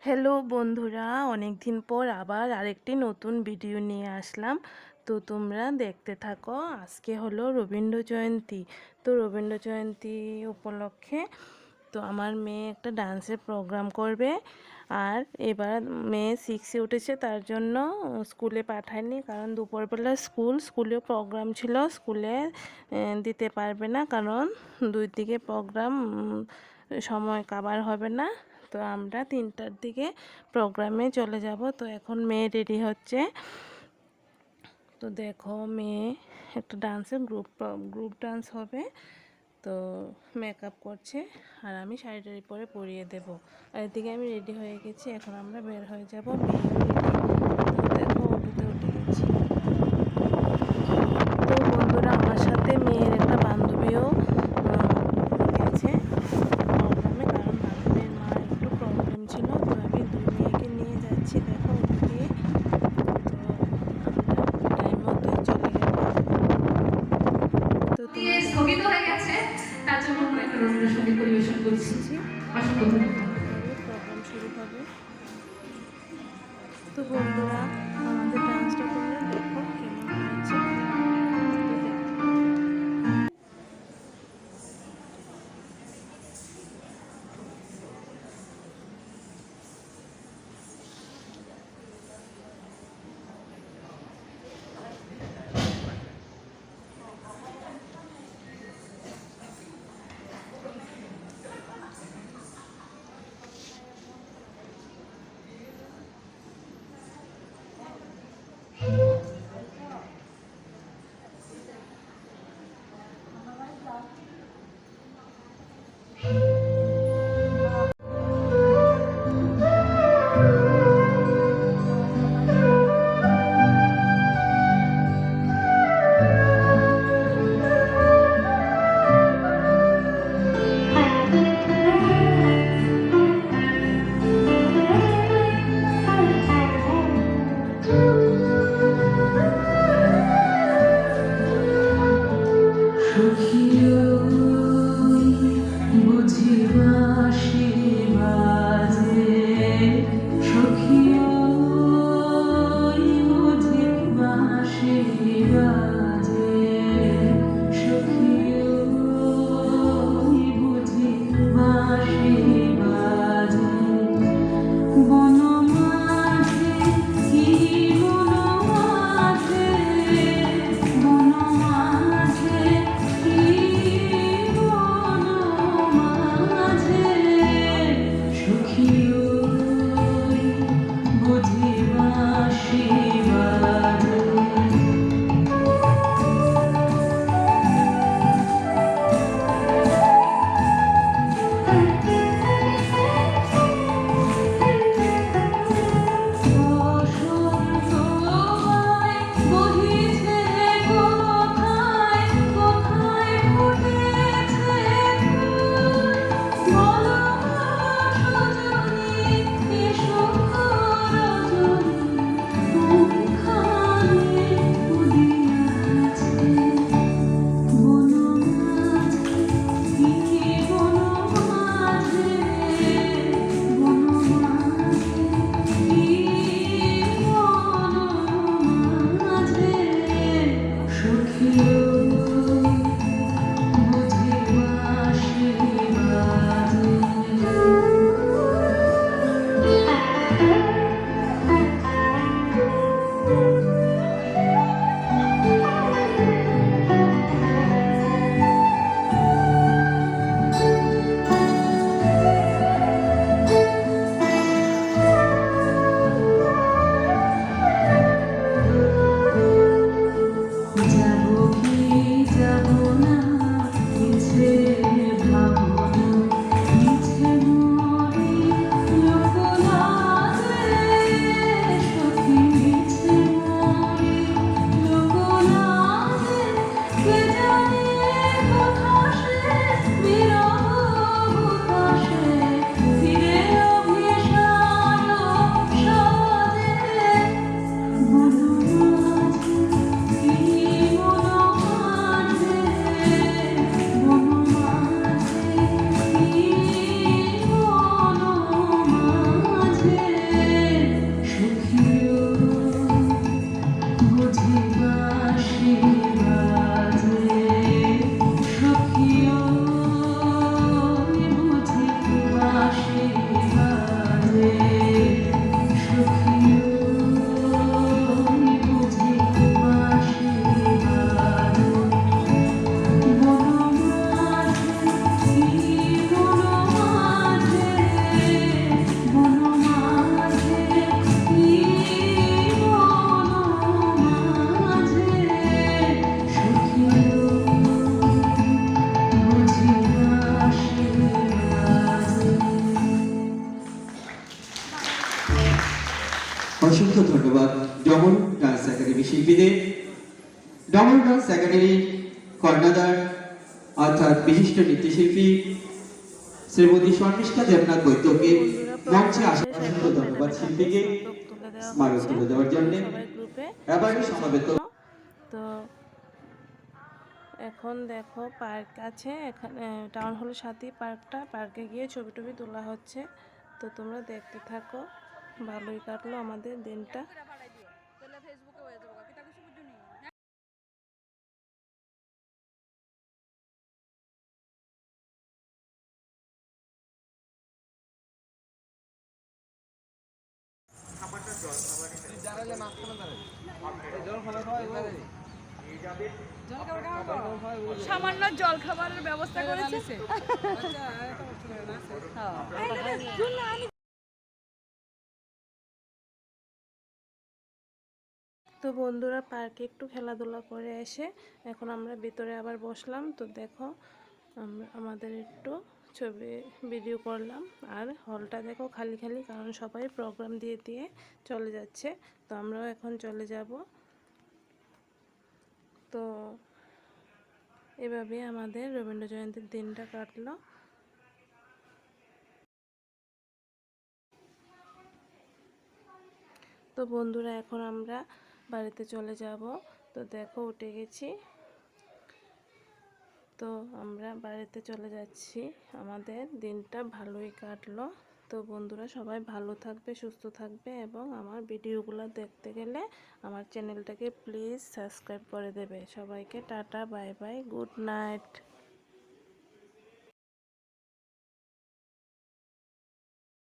Hello বন্ধুরা, অনেক দিন পর আবার আরেকটি নতুন ভিডিও নিয়ে আসলাম। তো তোমরা দেখতে থাকো। আজকে হলো রবীন্দ্র জয়ন্তী। তো রবীন্দ্র জয়ন্তী উপলক্ষে তো আমার মেয়ে একটা ডান্সের প্রোগ্রাম করবে। আর এবার মেয়ে 6-এ উঠেছে, তার জন্য স্কুলে পাঠায়নি, কারণ দুপুরবেলা স্কুলেও প্রোগ্রাম ছিল। স্কুলে দিতে পারবে না, কারণ দুই দিকে প্রোগ্রাম, সময় কাভার হবে না। তো আমরা 3টার দিকে প্রোগ্রামে চলে যাব। তো এখন মেয়ে রেডি হচ্ছে। তো দেখো, মেয়ে একটা ডান্সের গ্রুপ ডান্স হবে। তো মেকআপ করছে, আর আমি শাড়ি টাড়ি পরে পরিয়ে দেবো। আর এদিকে আমি রেডি হয়ে গেছি, এখন আমরা বের হয়ে যাব। মেয়েও রেডি। তো দেখো, অটোতে উঠে গেছি। তো বন্ধুরা, আমার সাথে মেয়ের একটা বান্ধবীও গেছে প্রোগ্রামে, কারণ বান্ধবীর মা একটু প্রবলেম ছিল। তো আমি দুই মেয়েকে নিয়ে যাচ্ছি, দেখো ওদিকে। তো আমরা টাইম মতো চলে গেল। তো তোমরা স্থগিত হয়ে গেছে, তার জন্য আমরা একটা রবীন্দ্রসঙ্গীত পরিবেশন করছি। অসংখ্য ধন্যবাদ। পরে প্রোগ্রাম শুরু হবে। তো বন্ধুরা, আমাদের ডান্সটা তোমরা দেখো কেমন হয়েছে। তো দেখতে থাকো। অসংখ্য ধন্যবাদ ডমন ডান্স একাডেমি শিল্পীদের। ডমন ডান্স একাডেমি কর্ণাধার অর্থাৎ বিশিষ্ট নৃত্যশিল্পী শ্রীমতী শর্মিষ্ঠা দেবনাথ বৈদ্যকে বন্ধুরা মঞ্চে প্রোগ্রাম আসা শেষ, অসংখ্য এখন ধন্যবাদ মেধাবী কাপে শিল্পীকে স্মারক তুলে দেওয়া স্মারক হচ্ছে তুলে দেওয়ার জন্য। সবাই গ্রুপে এবারে আসার সমবেত জন্য। তো এখন দেখো পার্ক আছে এখানে, টাউন হলের সাথেই পার্কটা, পার্কে গিয়ে ছবি টবি তোলা হচ্ছে। তো তোমরা দেখতে থাকো, ভালোই কাটলো আমাদের দিনটা। সামান্য জল খাবারের ব্যবস্থা করেছে। তো বন্ধুরা পার্কে একটু খেলাধুলা করে এসে এখন আমরা ভিতরে আবার বসলাম। তো দেখো আমরা আমাদের একটু ছবি ভিডিও করলাম। আর হলটা দেখো খালি খালি, কারণ সবাই প্রোগ্রাম দিয়ে দিয়ে চলে যাচ্ছে। তো আমরাও এখন চলে যাব। তো এভাবে আমাদের রবীন্দ্র জয়ন্তীর দিনটা কাটলো। তো বন্ধুরা এখন আমরা বাড়িতে চলে যাব। তো দেখো উঠে গেছি, তো আমরা বাড়িতে চলে যাচ্ছি। আমাদের দিনটা ভালোই কাটলো। তো বন্ধুরা সবাই ভালো থাকবে, সুস্থ থাকবে, এবং আমার ভিডিওগুলো দেখতে গেলে আমার চ্যানেলটাকে প্লিজ সাবস্ক্রাইব করে দেবে। সবাইকে tata, bye bye, good night.